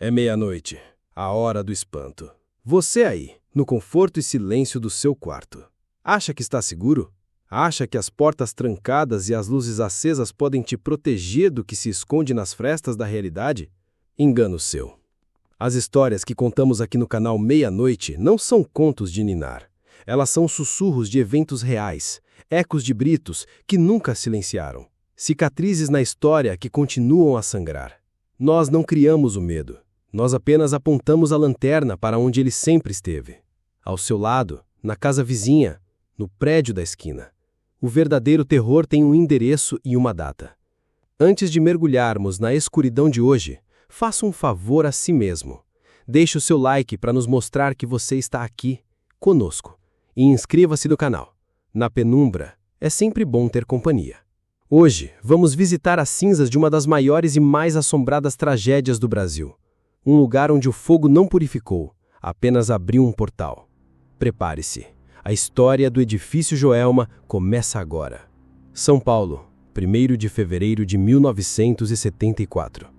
É meia-noite, a hora do espanto. Você aí, no conforto e silêncio do seu quarto. Acha que está seguro? Acha que as portas trancadas e as luzes acesas podem te proteger do que se esconde nas frestas da realidade? Engano seu. As histórias que contamos aqui no canal Meia-Noite não são contos de ninar. Elas são sussurros de eventos reais, ecos de britos que nunca silenciaram, cicatrizes na história que continuam a sangrar. Nós não criamos o medo. Nós apenas apontamos a lanterna para onde ele sempre esteve. Ao seu lado, na casa vizinha, no prédio da esquina. O verdadeiro terror tem um endereço e uma data. Antes de mergulharmos na escuridão de hoje, faça um favor a si mesmo. Deixe o seu like para nos mostrar que você está aqui, conosco. E inscreva-se no canal. Na penumbra, é sempre bom ter companhia. Hoje, vamos visitar as cinzas de uma das maiores e mais assombradas tragédias do Brasil. Um lugar onde o fogo não purificou, apenas abriu um portal. Prepare-se. A história do edifício Joelma começa agora. São Paulo, 1º de fevereiro de 1974.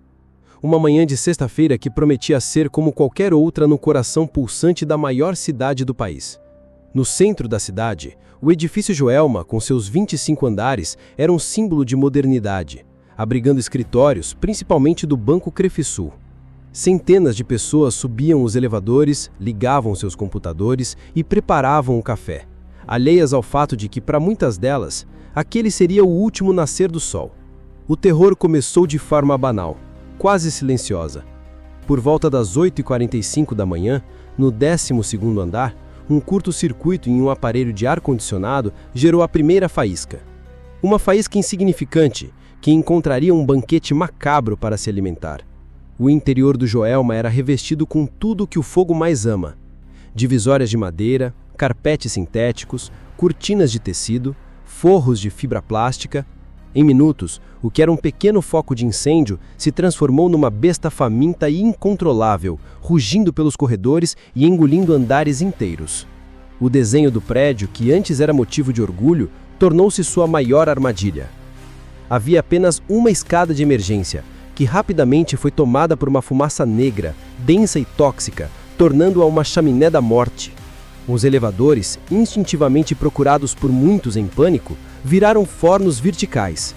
Uma manhã de sexta-feira que prometia ser como qualquer outra no coração pulsante da maior cidade do país. No centro da cidade, o edifício Joelma, com seus 25 andares, era um símbolo de modernidade, abrigando escritórios, principalmente do Banco Crefisul. Centenas de pessoas subiam os elevadores, ligavam seus computadores e preparavam o café, alheias ao fato de que, para muitas delas, aquele seria o último nascer do sol. O terror começou de forma banal, quase silenciosa. Por volta das 8h45 da manhã, no 12º andar, um curto-circuito em um aparelho de ar-condicionado gerou a primeira faísca. Uma faísca insignificante, que encontraria um banquete macabro para se alimentar. O interior do Joelma era revestido com tudo que o fogo mais ama. Divisórias de madeira, carpetes sintéticos, cortinas de tecido, forros de fibra plástica. Em minutos, o que era um pequeno foco de incêndio se transformou numa besta faminta e incontrolável, rugindo pelos corredores e engolindo andares inteiros. O desenho do prédio, que antes era motivo de orgulho, tornou-se sua maior armadilha. Havia apenas uma escada de emergência, que rapidamente foi tomada por uma fumaça negra, densa e tóxica, tornando-a uma chaminé da morte. Os elevadores, instintivamente procurados por muitos em pânico, viraram fornos verticais.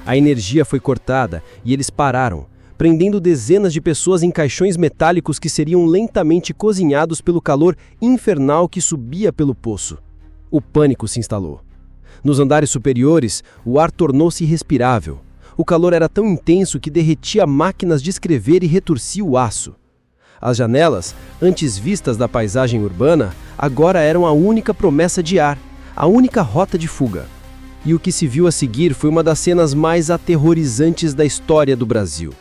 A energia foi cortada e eles pararam, prendendo dezenas de pessoas em caixões metálicos que seriam lentamente cozinhados pelo calor infernal que subia pelo poço. O pânico se instalou. Nos andares superiores, o ar tornou-se irrespirável. O calor era tão intenso que derretia máquinas de escrever e retorcia o aço. As janelas, antes vistas da paisagem urbana, agora eram a única promessa de ar, a única rota de fuga. E o que se viu a seguir foi uma das cenas mais aterrorizantes da história do Brasil.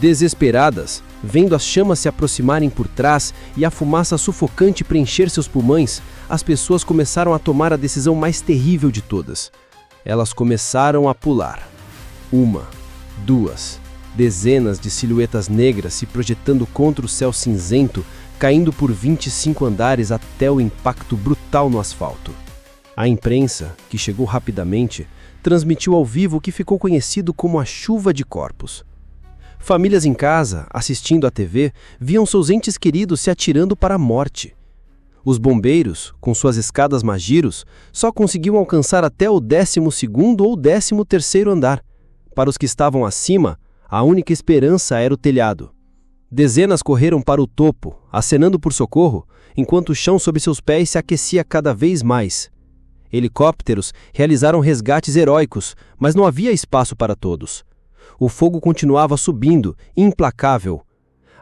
Desesperadas, vendo as chamas se aproximarem por trás e a fumaça sufocante preencher seus pulmões, as pessoas começaram a tomar a decisão mais terrível de todas. Elas começaram a pular. 1, 2, dezenas de silhuetas negras se projetando contra o céu cinzento, caindo por 25 andares até o impacto brutal no asfalto. A imprensa, que chegou rapidamente, transmitiu ao vivo o que ficou conhecido como a chuva de corpos. Famílias em casa, assistindo à TV, viam seus entes queridos se atirando para a morte. Os bombeiros, com suas escadas Magiros, só conseguiam alcançar até o 12º ou 13º andar. Para os que estavam acima, a única esperança era o telhado. Dezenas correram para o topo, acenando por socorro, enquanto o chão sob seus pés se aquecia cada vez mais. Helicópteros realizaram resgates heróicos, mas não havia espaço para todos. O fogo continuava subindo, implacável.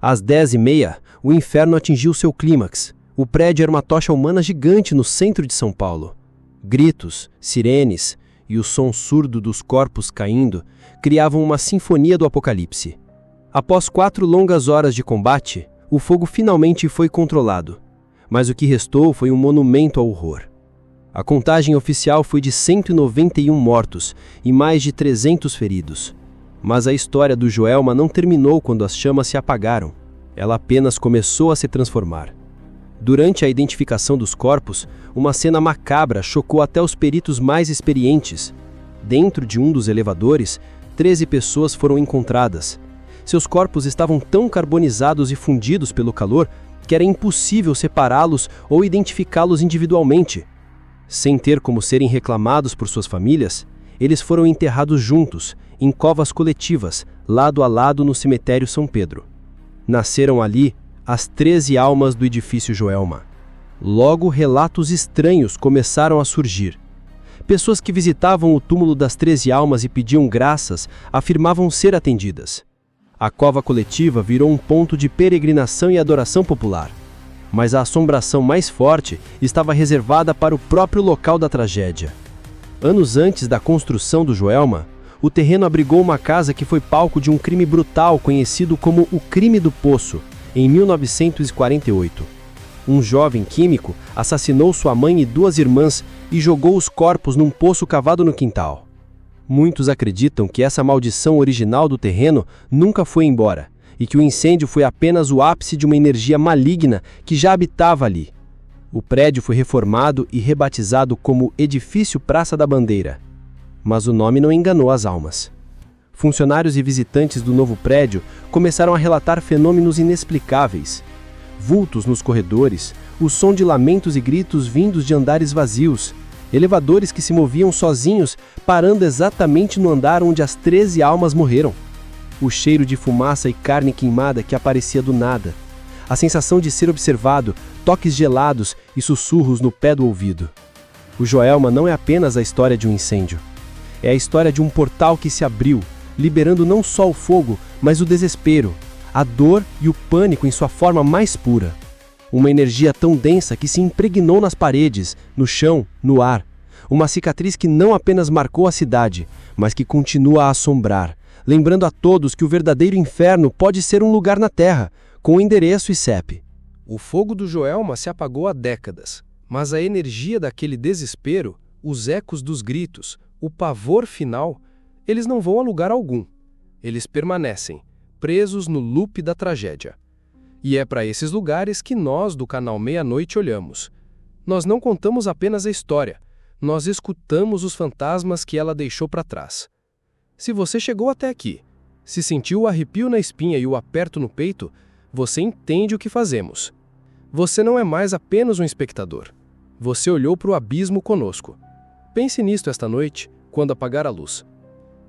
Às 10h30, o inferno atingiu seu clímax. O prédio era uma tocha humana gigante no centro de São Paulo. Gritos, sirenes e o som surdo dos corpos caindo criavam uma sinfonia do apocalipse. Após 4 longas horas de combate, o fogo finalmente foi controlado. Mas o que restou foi um monumento ao horror. A contagem oficial foi de 191 mortos e mais de 300 feridos. Mas a história do Joelma não terminou quando as chamas se apagaram. Ela apenas começou a se transformar. Durante a identificação dos corpos, uma cena macabra chocou até os peritos mais experientes. Dentro de um dos elevadores, 13 pessoas foram encontradas. Seus corpos estavam tão carbonizados e fundidos pelo calor que era impossível separá-los ou identificá-los individualmente. Sem ter como serem reclamados por suas famílias, eles foram enterrados juntos, em covas coletivas, lado a lado no cemitério São Pedro. Nasceram ali as 13 almas do edifício Joelma. Logo, relatos estranhos começaram a surgir. Pessoas que visitavam o túmulo das 13 almas e pediam graças afirmavam ser atendidas. A cova coletiva virou um ponto de peregrinação e adoração popular. Mas a assombração mais forte estava reservada para o próprio local da tragédia. Anos antes da construção do Joelma, o terreno abrigou uma casa que foi palco de um crime brutal conhecido como o Crime do Poço, em 1948. Um jovem químico assassinou sua mãe e 2 irmãs e jogou os corpos num poço cavado no quintal. Muitos acreditam que essa maldição original do terreno nunca foi embora e que o incêndio foi apenas o ápice de uma energia maligna que já habitava ali. O prédio foi reformado e rebatizado como Edifício Praça da Bandeira. Mas o nome não enganou as almas. Funcionários e visitantes do novo prédio começaram a relatar fenômenos inexplicáveis. Vultos nos corredores, o som de lamentos e gritos vindos de andares vazios, elevadores que se moviam sozinhos, parando exatamente no andar onde as 13 almas morreram. O cheiro de fumaça e carne queimada que aparecia do nada. A sensação de ser observado, toques gelados e sussurros no pé do ouvido. O Joelma não é apenas a história de um incêndio. É a história de um portal que se abriu, liberando não só o fogo, mas o desespero, a dor e o pânico em sua forma mais pura. Uma energia tão densa que se impregnou nas paredes, no chão, no ar. Uma cicatriz que não apenas marcou a cidade, mas que continua a assombrar, lembrando a todos que o verdadeiro inferno pode ser um lugar na Terra, com endereço e CEP. O fogo do Joelma se apagou há décadas, mas a energia daquele desespero, os ecos dos gritos, o pavor final, eles não vão a lugar algum. Eles permanecem, presos no loop da tragédia. E é para esses lugares que nós, do canal Meia-Noite, olhamos. Nós não contamos apenas a história, nós escutamos os fantasmas que ela deixou para trás. Se você chegou até aqui, se sentiu o arrepio na espinha e o aperto no peito, você entende o que fazemos. Você não é mais apenas um espectador. Você olhou para o abismo conosco. Pense nisto esta noite, quando apagar a luz.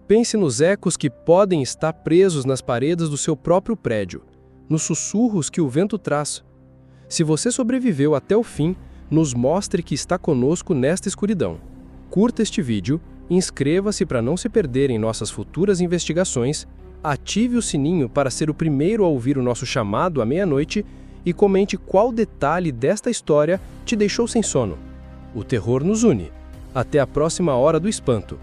Pense nos ecos que podem estar presos nas paredes do seu próprio prédio, nos sussurros que o vento traz. Se você sobreviveu até o fim, nos mostre que está conosco nesta escuridão. Curta este vídeo, inscreva-se para não se perder em nossas futuras investigações, ative o sininho para ser o primeiro a ouvir o nosso chamado à meia-noite e comente qual detalhe desta história te deixou sem sono. O terror nos une. Até a próxima Hora do Espanto.